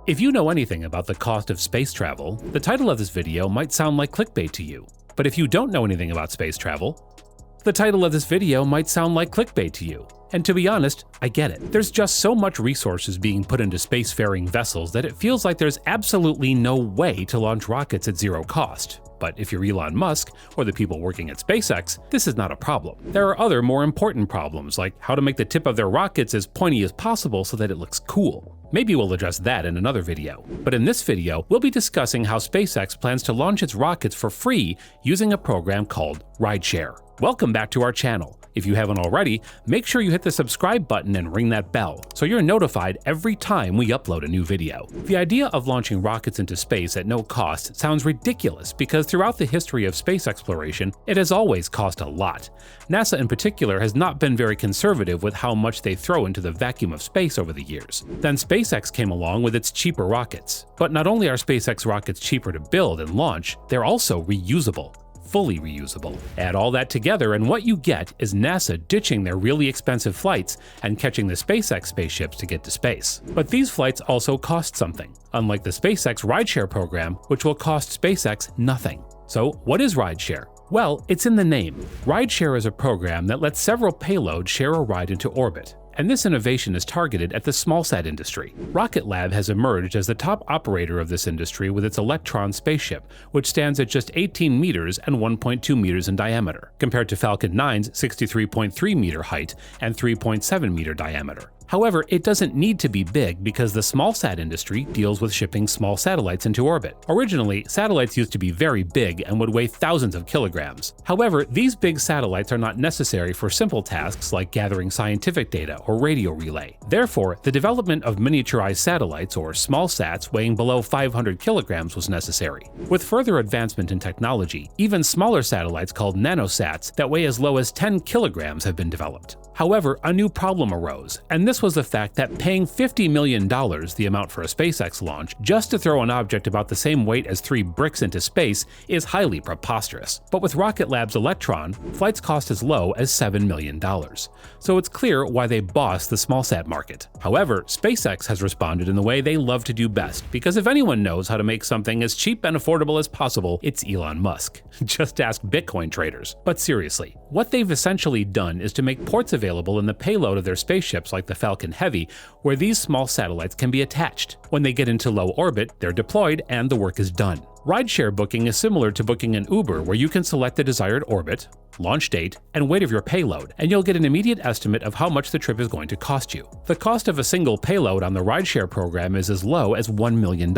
If you know anything about the cost of space travel, the title of this video might sound like clickbait to you. But if you don't know anything about space travel, the title of this video might sound like clickbait to you. And to be honest, I get it. There's just so much resources being put into spacefaring vessels that it feels like there's absolutely no way to launch rockets at zero cost. But if you're Elon Musk, or the people working at SpaceX, this is not a problem. There are other more important problems, like how to make the tip of their rockets as pointy as possible so that it looks cool. Maybe we'll address that in another video. But in this video, we'll be discussing how SpaceX plans to launch its rockets for free using a program called Rideshare. Welcome back to our channel. If you haven't already, make sure you hit the subscribe button and ring that bell so you're notified every time we upload a new video. The idea of launching rockets into space at no cost sounds ridiculous because throughout the history of space exploration, it has always cost a lot. NASA in particular has not been very conservative with how much they throw into the vacuum of space over the years. Then SpaceX came along with its cheaper rockets. But not only are SpaceX rockets cheaper to build and launch, they're also reusable. Fully reusable. Add all that together and what you get is NASA ditching their really expensive flights and catching the SpaceX spaceships to get to space. But these flights also cost something, unlike the SpaceX Rideshare program, which will cost SpaceX nothing. So what is Rideshare? Well, it's in the name. Rideshare is a program that lets several payloads share a ride into orbit. And this innovation is targeted at the smallsat industry. Rocket Lab has emerged as the top operator of this industry with its Electron spaceship, which stands at just 18 meters and 1.2 meters in diameter, compared to Falcon 9's 63.3 meter height and 3.7 meter diameter. However, it doesn't need to be big because the smallsat industry deals with shipping small satellites into orbit. Originally, satellites used to be very big and would weigh thousands of kilograms. However, these big satellites are not necessary for simple tasks like gathering scientific data or radio relay. Therefore, the development of miniaturized satellites or small sats weighing below 500 kilograms was necessary. With further advancement in technology, even smaller satellites called nanosats that weigh as low as 10 kilograms have been developed. However, a new problem arose, and this was the fact that paying $50 million, the amount for a SpaceX launch, just to throw an object about the same weight as 3 bricks into space is highly preposterous. But with Rocket Lab's Electron, flights cost as low as $7 million. So it's clear why they boss the smallsat market. However, SpaceX has responded in the way they love to do best, because if anyone knows how to make something as cheap and affordable as possible, it's Elon Musk. Just ask Bitcoin traders. But seriously, what they've essentially done is to make ports available in the payload of their spaceships like the Falcon Heavy, where these small satellites can be attached. When they get into low orbit, they're deployed and the work is done. Rideshare booking is similar to booking an Uber, where you can select the desired orbit, launch date, and weight of your payload, and you'll get an immediate estimate of how much the trip is going to cost you. The cost of a single payload on the Rideshare program is as low as $1 million.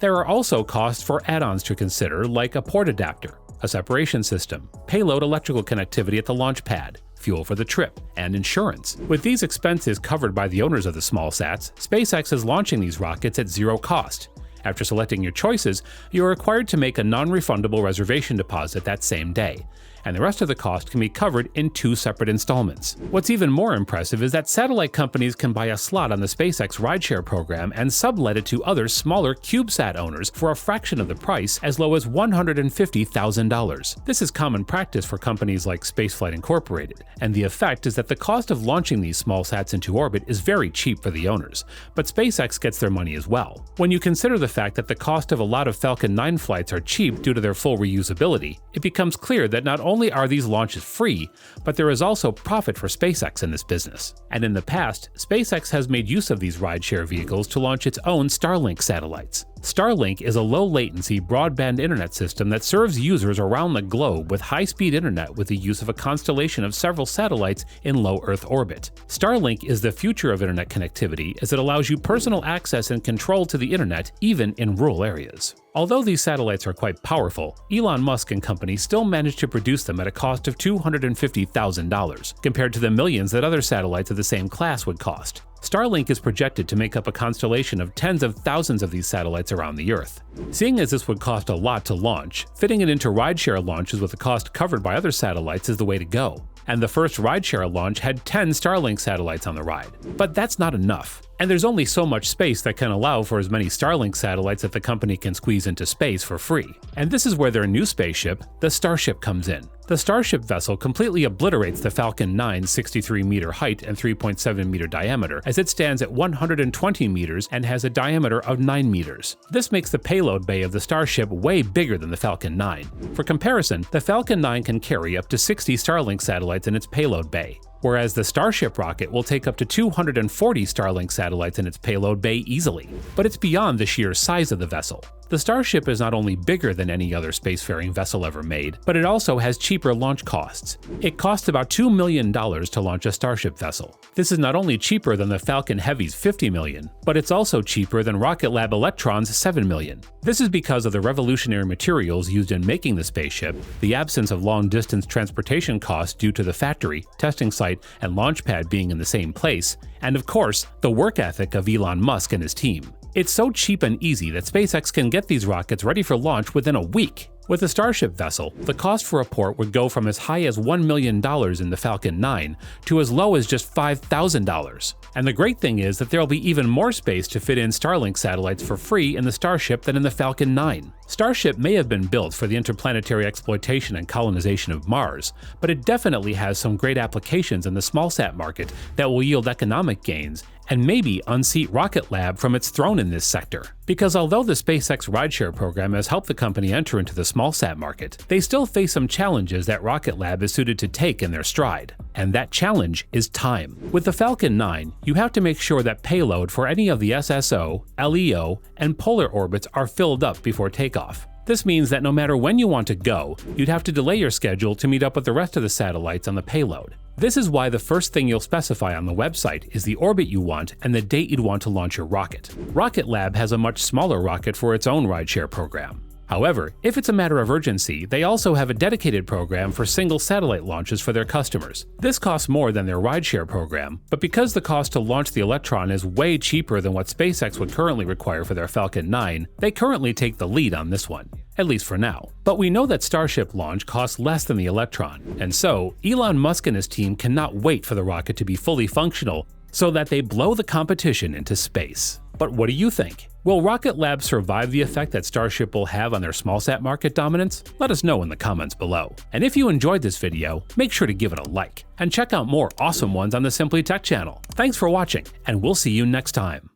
There are also costs for add-ons to consider, like a port adapter, a separation system, payload electrical connectivity at the launch pad, fuel for the trip, and insurance. With these expenses covered by the owners of the small sats, SpaceX is launching these rockets at zero cost. After selecting your choices, you are required to make a non-refundable reservation deposit that same day, and the rest of the cost can be covered in 2 separate installments. What's even more impressive is that satellite companies can buy a slot on the SpaceX Rideshare program and sublet it to other smaller CubeSat owners for a fraction of the price, as low as $150,000. This is common practice for companies like Spaceflight Incorporated, and the effect is that the cost of launching these small sats into orbit is very cheap for the owners, but SpaceX gets their money as well. When you consider the fact that the cost of a lot of Falcon 9 flights are cheap due to their full reusability, it becomes clear that not only are these launches free, but there is also profit for SpaceX in this business. And in the past, SpaceX has made use of these rideshare vehicles to launch its own Starlink satellites. Starlink is a low-latency broadband internet system that serves users around the globe with high-speed internet with the use of a constellation of several satellites in low Earth orbit. Starlink is the future of internet connectivity, as it allows you personal access and control to the internet even in rural areas. Although these satellites are quite powerful, Elon Musk and company still managed to produce them at a cost of $250,000, compared to the millions that other satellites of the same class would cost. Starlink is projected to make up a constellation of tens of thousands of these satellites around the Earth. Seeing as this would cost a lot to launch, fitting it into rideshare launches with a cost covered by other satellites is the way to go. And the first rideshare launch had 10 Starlink satellites on the ride. But that's not enough. And there's only so much space that can allow for as many Starlink satellites that the company can squeeze into space for free. And this is where their new spaceship, the Starship, comes in. The Starship vessel completely obliterates the Falcon 9's 63-meter height and 3.7-meter diameter, as it stands at 120 meters and has a diameter of 9 meters. This makes the payload bay of the Starship way bigger than the Falcon 9. For comparison, the Falcon 9 can carry up to 60 Starlink satellites in its payload bay, whereas the Starship rocket will take up to 240 Starlink satellites in its payload bay easily. But it's beyond the sheer size of the vessel. The Starship is not only bigger than any other spacefaring vessel ever made, but it also has cheaper launch costs. It costs about $2 million to launch a Starship vessel. This is not only cheaper than the Falcon Heavy's $50 million, but it's also cheaper than Rocket Lab Electron's $7 million. This is because of the revolutionary materials used in making the spaceship, the absence of long-distance transportation costs due to the factory, testing site, and launch pad being in the same place, and of course, the work ethic of Elon Musk and his team. It's so cheap and easy that SpaceX can get these rockets ready for launch within a week. With the Starship vessel, the cost for a port would go from as high as $1 million in the Falcon 9 to as low as just $5,000. And the great thing is that there will be even more space to fit in Starlink satellites for free in the Starship than in the Falcon 9. Starship may have been built for the interplanetary exploitation and colonization of Mars, but it definitely has some great applications in the smallsat market that will yield economic gains and maybe unseat Rocket Lab from its throne in this sector. Because although the SpaceX Rideshare program has helped the company enter into the smallsat market, they still face some challenges that Rocket Lab is suited to take in their stride. And that challenge is time. With the Falcon 9, you have to make sure that payload for any of the SSO, LEO, and polar orbits are filled up before takeoff. This means that no matter when you want to go, you'd have to delay your schedule to meet up with the rest of the satellites on the payload. This is why the first thing you'll specify on the website is the orbit you want and the date you'd want to launch your rocket. Rocket Lab has a much smaller rocket for its own rideshare program. However, if it's a matter of urgency, they also have a dedicated program for single satellite launches for their customers. This costs more than their rideshare program, but because the cost to launch the Electron is way cheaper than what SpaceX would currently require for their Falcon 9, they currently take the lead on this one. At least for now. But we know that Starship launch costs less than the Electron, and so Elon Musk and his team cannot wait for the rocket to be fully functional so that they blow the competition into space. But what do you think? Will Rocket Lab survive the effect that Starship will have on their smallsat market dominance? Let us know in the comments below. And if you enjoyed this video, make sure to give it a like, and check out more awesome ones on the Simply Tech channel. Thanks for watching, and we'll see you next time.